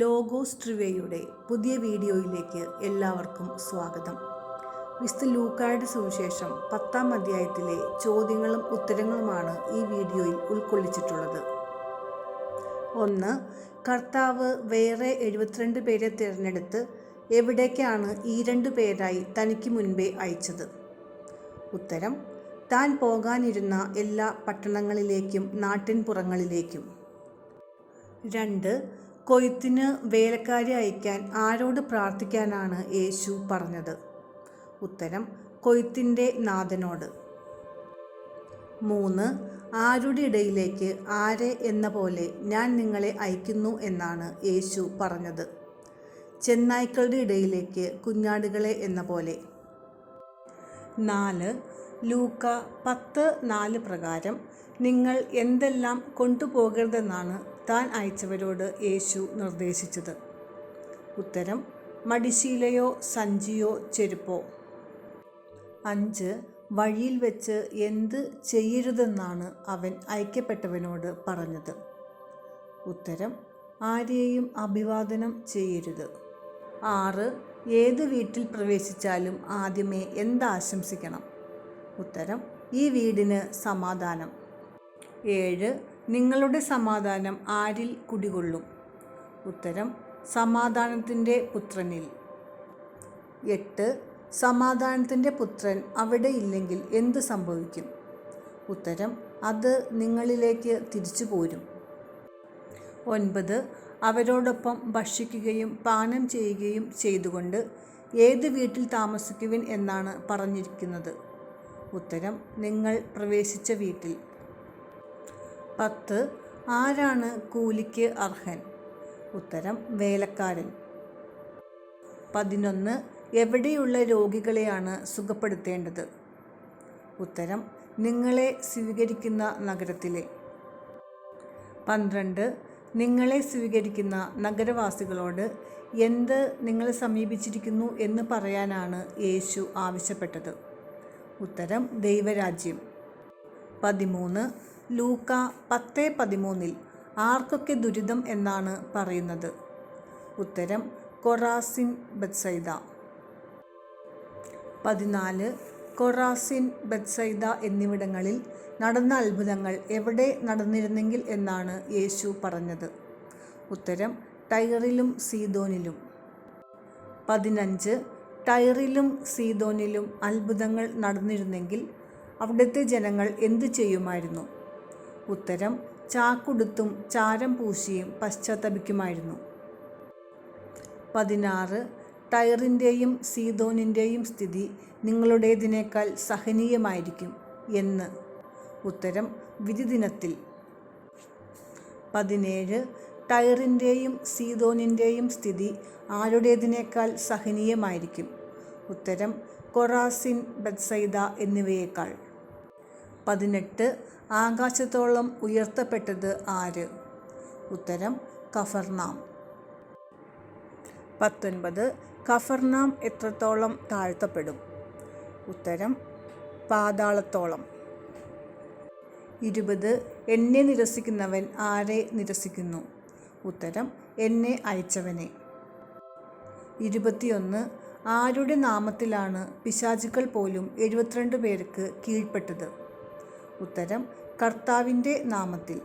Logos ട്രിവയുടെ പുതിയ വീഡിയോയിലേക്ക് എല്ലാവർക്കും സ്വാഗതം. വിശുദ്ധ ലൂക്കായുടെ സുവിശേഷം 10-ാം അധ്യായത്തിലെ ചോദ്യങ്ങളും ഉത്തരങ്ങളുമാണ് ഈ വീഡിയോയിൽ ഉൾക്കൊള്ളിച്ചിട്ടുള്ളത്. 1. കർത്താവ് വേറെ 72 പേരെ തിരഞ്ഞെടുത്ത് എവിടേക്കാണ് ഈ 2 പേരായി തനിക്ക് മുൻപേ അയച്ചത്? ഉത്തരം: താൻ പോകാനിരുന്ന എല്ലാ പട്ടണങ്ങളിലേക്കും നാട്ടിൻപുറങ്ങളിലേക്കും. 2. കൊയ്ത്തിന് വേലക്കാരെ അയക്കാൻ ആരോട് പ്രാർത്ഥിക്കാനാണ് യേശു പറഞ്ഞത്? ഉത്തരം: കൊയ്ത്തിൻ്റെ നാഥനോട്. 3. ആരുടെ ഇടയിലേക്ക് ആരെ എന്ന പോലെ ഞാൻ നിങ്ങളെ അയക്കുന്നു എന്നാണ് യേശു പറഞ്ഞത്? ചെന്നായ്ക്കളുടെ ഇടയിലേക്ക് കുഞ്ഞാടുകളെ എന്ന പോലെ. 4. ലൂക്ക 10:4 പ്രകാരം നിങ്ങൾ എന്തെല്ലാം കൊണ്ടുപോകരുതെന്നാണ് താൻ അയച്ചവരോട് യേശു നിർദ്ദേശിച്ചത്? ഉത്തരം: മടിശീലയോ സഞ്ചിയോ ചെരുപ്പോ. 5. വഴിയിൽ വെച്ച് എന്ത് ചെയ്യരുതെന്നാണ് അവൻ അയക്കപ്പെട്ടവനോട് പറഞ്ഞത്? ഉത്തരം: ആരെയും അഭിവാദനം ചെയ്യരുത്. 6. ഏത് വീട്ടിൽ പ്രവേശിച്ചാലും ആദ്യമേ എന്താശംസിക്കണം? ഉത്തരം: ഈ വീടിന് സമാധാനം. 7. നിങ്ങളുടെ സമാധാനം ആരിൽ കുടികൊള്ളും? ഉത്തരം: സമാധാനത്തിൻ്റെ പുത്രനിൽ. 8. സമാധാനത്തിൻ്റെ പുത്രൻ അവിടെ ഇല്ലെങ്കിൽ എന്ത് സംഭവിക്കും? ഉത്തരം: അത് നിങ്ങളിലേക്ക് തിരിച്ചു പോരും. 9. അവരോടൊപ്പം ഭക്ഷിക്കുകയും പാനം ചെയ്യുകയും ചെയ്തുകൊണ്ട് ഏത് വീട്ടിൽ താമസിക്കുവിൻ എന്നാണ് പറഞ്ഞിരിക്കുന്നത്? ഉത്തരം: നിങ്ങൾ പ്രവേശിച്ച വീട്ടിൽ. 10. ആരാണ് കൂലിക്ക് അർഹൻ? ഉത്തരം: വേലക്കാരൻ. 11. എവിടെയുള്ള രോഗികളെയാണ് സുഖപ്പെടുത്തേണ്ടത്? ഉത്തരം: നിങ്ങളെ സ്വീകരിക്കുന്ന നഗരത്തിലെ. 12. നിങ്ങളെ സ്വീകരിക്കുന്ന നഗരവാസികളോട് എന്ത് നിങ്ങളെ സമീപിച്ചിരിക്കുന്നു എന്ന് പറയാനാണ് യേശു ആവശ്യപ്പെട്ടത്? ഉത്തരം: ദൈവരാജ്യം. 13. ലൂക്ക 10:13 ആർക്കൊക്കെ ദുരിതം എന്നാണ് പറയുന്നത്? ഉത്തരം: കൊറാസിൻ, ബെത്സൈദ. 14. കൊറാസിൻ, ബെത്സൈദ എന്നിവിടങ്ങളിൽ നടന്ന അത്ഭുതങ്ങൾ എവിടെ നടന്നിരുന്നെങ്കിൽ എന്നാണ് യേശു പറഞ്ഞത്? ഉത്തരം: ടൈറിലും സീദോനിലും. 15. ടൈറിലും സീദോനിലും അത്ഭുതങ്ങൾ നടന്നിരുന്നെങ്കിൽ അവിടുത്തെ ജനങ്ങൾ എന്തു ചെയ്യുമായിരുന്നു? ഉത്തരം: ചാക്കുടുത്തും ചാരം പൂശിയും പശ്ചാത്തപിക്കുമായിരുന്നു. 16. ടൈറിൻ്റെയും സീദോനിൻ്റെയും സ്ഥിതി നിങ്ങളുടേതിനേക്കാൾ സഹനീയമായിരിക്കും എന്ന്. ഉത്തരം: വിധിദിനത്തിൽ. 17. ടൈറിൻ്റെയും സീദോനിൻ്റെയും സ്ഥിതി ആരുടേതിനേക്കാൾ സഹനീയമായിരിക്കും? ഉത്തരം: കൊറാസിൻ, ബെത്സൈദ എന്നിവയേക്കാൾ. 18. ആകാശത്തോളം ഉയർത്തപ്പെട്ടത് ആര്? ഉത്തരം: കഫർനാം. 19. കഫർനാം എത്രത്തോളം താഴ്ത്തപ്പെടും? ഉത്തരം: പാതാളത്തോളം. 20. എന്നെ നിരസിക്കുന്നവൻ ആരെ നിരസിക്കുന്നു? ഉത്തരം: എന്നെ അയച്ചവനെ. 21. ആരുടെ നാമത്തിലാണ് പിശാചുക്കൾ പോലും 72 പേർക്ക് കീഴ്പ്പെട്ടത്? ഉത്തരം: കർത്താവിൻ്റെ നാമത്തിൽ.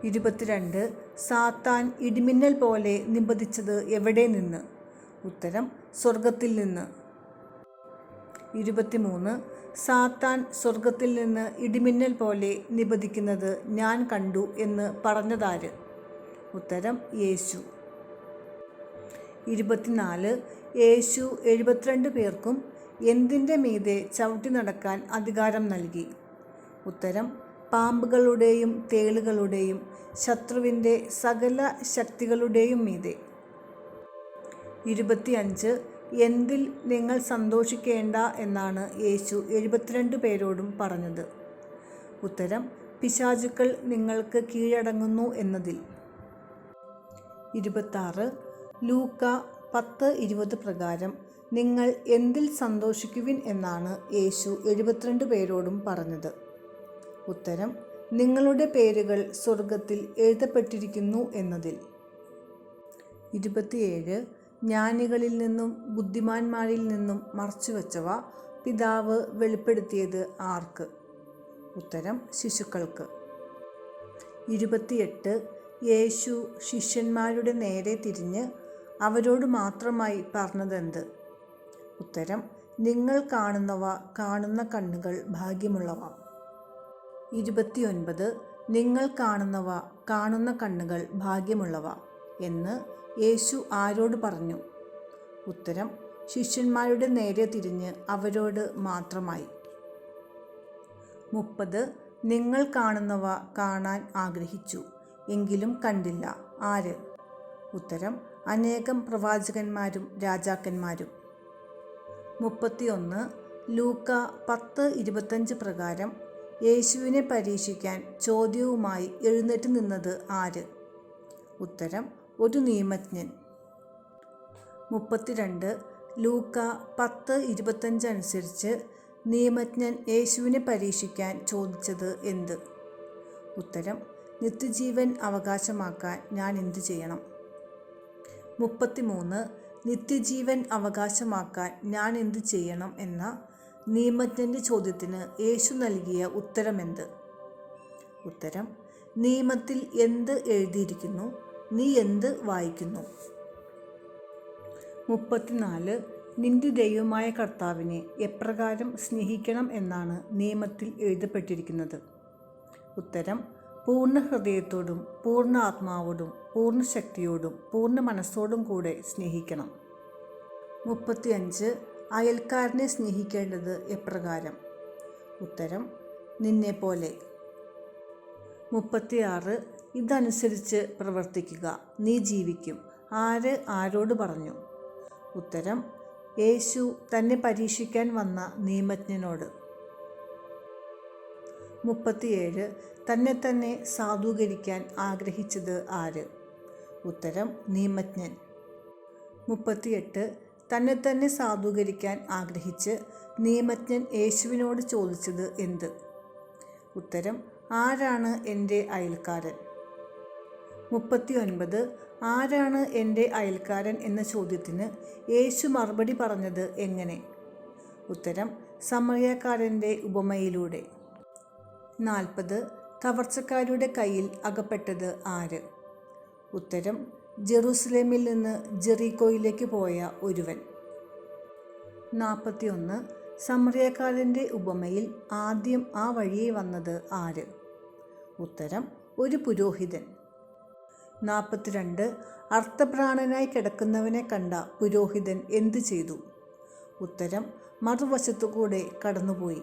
22. സാത്താൻ ഇടിമിന്നൽ പോലെ നിബദിച്ചത് എവിടെ നിന്ന്? ഉത്തരം: സ്വർഗത്തിൽ നിന്ന്. 23. സാത്താൻ സ്വർഗത്തിൽ നിന്ന് ഇടിമിന്നൽ പോലെ നിബദിക്കുന്നത് ഞാൻ കണ്ടു എന്ന് പറഞ്ഞതാര്? ഉത്തരം: യേശു. 24. യേശു 72 പേർക്കും എന്തിൻ്റെ മീതെ ചവിട്ടി നടക്കാൻ അധികാരം നൽകി? ഉത്തരം: പാമ്പുകളുടെയും തേളുകളുടെയും ശത്രുവിൻ്റെ സകല ശക്തികളുടെയും മീതെ. 25. എന്തിൽ നിങ്ങൾ സന്തോഷിക്കേണ്ട എന്നാണ് യേശു 72 പേരോടും പറഞ്ഞത്? ഉത്തരം: പിശാചുക്കൾ നിങ്ങൾക്ക് കീഴടങ്ങുന്നു എന്നതിൽ. 26. ലൂക്ക 10:20 പ്രകാരം നിങ്ങൾ എന്തിൽ സന്തോഷിക്കുവിൻ എന്നാണ് യേശു 72 പേരോടും പറഞ്ഞത്? ഉത്തരം: നിങ്ങളുടെ പേരുകൾ സ്വർഗത്തിൽ എഴുതപ്പെട്ടിരിക്കുന്നു എന്നതിൽ. 27 ജ്ഞാനികളിൽ നിന്നും ബുദ്ധിമാന്മാരിൽ നിന്നും മറച്ചുവെച്ചവ പിതാവ് വെളിപ്പെടുത്തിയത് ആർക്ക്? ഉത്തരം ശിശുക്കൾക്ക്. 28 യേശു ശിഷ്യന്മാരുടെ നേരെ തിരിഞ്ഞ് അവരോട് മാത്രമായി പറഞ്ഞതെന്ത്? ഉത്തരം നിങ്ങൾ കാണുന്നവ കാണുന്ന കണ്ണുകൾ ഭാഗ്യമുള്ളവ. 29 നിങ്ങൾ കാണുന്നവ കാണുന്ന കണ്ണുകൾ ഭാഗ്യമുള്ളവ എന്ന് യേശു ആരോട് പറഞ്ഞു? ഉത്തരം ശിഷ്യന്മാരുടെ നേരെ തിരിഞ്ഞ് അവരോട് മാത്രമായി. 30 നിങ്ങൾ കാണുന്നവ കാണാൻ ആഗ്രഹിച്ചു, എങ്കിലും കണ്ടില്ല, ആര്? ഉത്തരം അനേകം പ്രവാചകന്മാരും രാജാക്കന്മാരും. 31 ലൂക്ക 10:25 പ്രകാരം യേശുവിനെ പരീക്ഷിക്കാൻ ചോദ്യവുമായി എഴുന്നേറ്റ് നിന്നത് ആര്? ഉത്തരം ഒരു നിയമജ്ഞൻ. 32 ലൂക്ക 10:25 അനുസരിച്ച് നിയമജ്ഞൻ യേശുവിനെ പരീക്ഷിക്കാൻ ചോദിച്ചത് എന്ത്? ഉത്തരം നിത്യജീവൻ അവകാശമാക്കാൻ ഞാൻ എന്തു ചെയ്യണം? 33 നിത്യജീവൻ അവകാശമാക്കാൻ ഞാൻ എന്തു ചെയ്യണം എന്ന നിയമജ്ഞൻ്റെ ചോദ്യത്തിന് യേശു നൽകിയ ഉത്തരമെന്ത്? ഉത്തരം നിയമത്തിൽ എന്ത് എഴുതിയിരിക്കുന്നു, നീ എന്ത് വായിക്കുന്നു? 34 നിന്റെ ദൈവമായ കർത്താവിനെ എപ്രകാരം സ്നേഹിക്കണം എന്നാണ് നിയമത്തിൽ എഴുതപ്പെട്ടിരിക്കുന്നത്? ഉത്തരം പൂർണ്ണ ഹൃദയത്തോടും പൂർണ്ണ ആത്മാവോടും പൂർണ്ണ ശക്തിയോടും പൂർണ്ണ മനസ്സോടും കൂടെ സ്നേഹിക്കണം. 35 അയൽക്കാരനെ സ്നേഹിക്കേണ്ടത് എപ്രകാരം? ഉത്തരം നിന്നെപ്പോലെ. 36 ഇതനുസരിച്ച് പ്രവർത്തിക്കുക, നീ ജീവിക്കും, ആര് ആരോട് പറഞ്ഞു? ഉത്തരം യേശു തന്നെ പരീക്ഷിക്കാൻ വന്ന നിയമജ്ഞനോട്. 37 തന്നെ സാധൂകരിക്കാൻ ആഗ്രഹിച്ചത് ആര്? ഉത്തരം നിയമജ്ഞൻ. 38 തന്നെ സാധൂകരിക്കാൻ ആഗ്രഹിച്ച് നിയമജ്ഞൻ യേശുവിനോട് ചോദിച്ചത് എന്ത്? ഉത്തരം ആരാണ് എൻ്റെ അയൽക്കാരൻ? 39 ആരാണ് എൻ്റെ അയൽക്കാരൻ എന്ന ചോദ്യത്തിന് യേശു മറുപടി പറഞ്ഞത് എങ്ങനെ? ഉത്തരം സമറിയക്കാരൻ്റെ ഉപമയിലൂടെ. 40 കവർച്ചക്കാരുടെ കയ്യിൽ അകപ്പെട്ടത് ആര്? ഉത്തരം ജെറുസലേമിൽ നിന്ന് ജെറിക്കോയിലേക്ക് പോയ ഒരുവൻ. 41 സമറിയക്കാരൻ്റെ ഉപമയിൽ ആദ്യം ആ വഴിയെ വന്നത് ആര്? ഉത്തരം ഒരു പുരോഹിതൻ. 42 അർത്ഥപ്രാണനായി കിടക്കുന്നവനെ കണ്ട പുരോഹിതൻ എന്തു ചെയ്തു? ഉത്തരം മറുവശത്തുകൂടെ കടന്നുപോയി.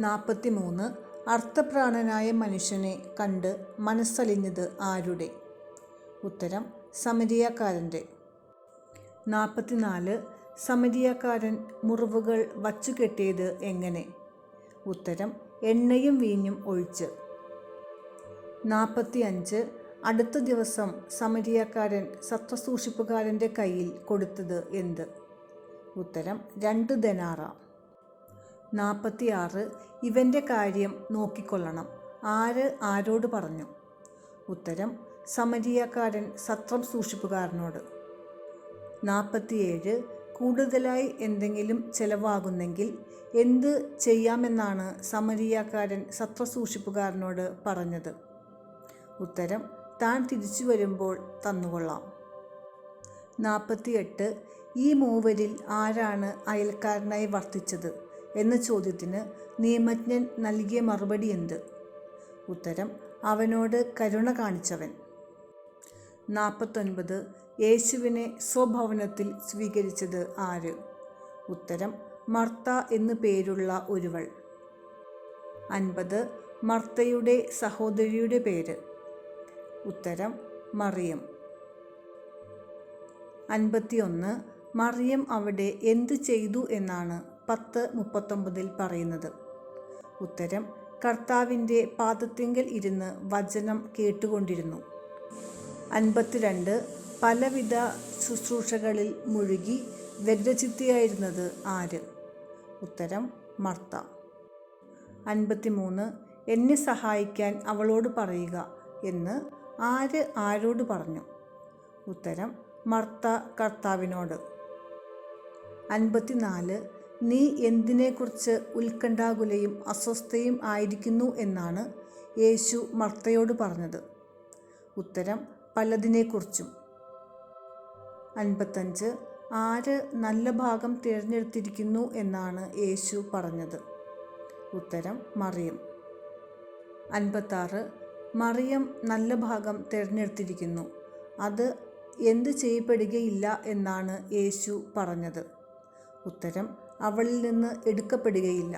43 അർത്ഥപ്രാണനായ മനുഷ്യനെ കണ്ട് മനസ്സലിഞ്ഞത് ആരുടെ? ഉത്തരം സമരിയക്കാരൻ്റെ. 44 സമരിയക്കാരൻ മുറിവുകൾ വച്ചുകെട്ടിയത് എങ്ങനെ? ഉത്തരം എണ്ണയും വീഞ്ഞും ഒഴിച്ച്. 45 അടുത്ത ദിവസം സമരിയക്കാരൻ സത്രസൂക്ഷിപ്പുകാരൻ്റെ കയ്യിൽ കൊടുത്തത് എന്ത്? ഉത്തരം 2 ദനാറ. 46 ഇവൻ്റെ കാര്യം നോക്കിക്കൊള്ളണം, ആര് ആരോട് പറഞ്ഞു? ഉത്തരം സമരിയക്കാരൻ സത്രം സൂക്ഷിപ്പുകാരനോട്. 47 കൂടുതലായി എന്തെങ്കിലും ചെലവാകുന്നെങ്കിൽ എന്ത് ചെയ്യാമെന്നാണ് സമരിയക്കാരൻ സത്രസൂക്ഷിപ്പുകാരനോട് പറഞ്ഞത്? ഉത്തരം താൻ തിരിച്ചു വരുമ്പോൾ തന്നുകൊള്ളാം. 48 ഈ മൂവരിൽ ആരാണ് അയൽക്കാരനായി വർത്തിച്ചത് എന്ന ചോദ്യത്തിന് നിയമജ്ഞൻ നൽകിയ മറുപടി എന്ത്? ഉത്തരം അവനോട് കരുണ കാണിച്ചവൻ. 49 യേശുവിനെ സ്വഭവനത്തിൽ സ്വീകരിച്ചത് ആര്? ഉത്തരം മർത്ത എന്നു പേരുള്ള ഒരുവൾ. 50 മർത്തയുടെ സഹോദരിയുടെ പേര്? ഉത്തരം മറിയം. 51 മറിയം അവിടെ എന്തു ചെയ്തു എന്നാണ് 10:39 പറയുന്നത്? ഉത്തരം കർത്താവിൻ്റെ പാദത്തിങ്കൽ ഇരുന്ന് വചനം കേട്ടുകൊണ്ടിരുന്നു. 52 പലവിധ ശുശ്രൂഷകളിൽ മുഴുകി വ്യഗ്രചിത്തിയായിരുന്നത് ആര്? ഉത്തരം മർത്ത. 53 എന്നെ സഹായിക്കാൻ അവളോട് പറയുക എന്ന് ആര് ആരോട് പറഞ്ഞു? ഉത്തരം മർത്ത കർത്താവിനോട്. 54. നീ എന്തിനെക്കുറിച്ച് ഉത്കണ്ഠാകുലയും അസ്വസ്ഥയും ആയിരിക്കുന്നു എന്നാണ് യേശു മർത്തയോട് പറഞ്ഞത്? ഉത്തരം പലതിനെക്കുറിച്ചും. 55. ആര് നല്ല ഭാഗം തിരഞ്ഞെടുത്തിരിക്കുന്നു എന്നാണ് യേശു പറഞ്ഞത്? ഉത്തരം മറിയം. 56. മറിയം നല്ല ഭാഗം തിരഞ്ഞെടുത്തിരിക്കുന്നു, അത് എന്ത് ചെയ്യപ്പെടുകയില്ല എന്നാണ് യേശു പറഞ്ഞത്? ഉത്തരം അവളിൽ നിന്ന് എടുക്കപ്പെടുകയില്ല.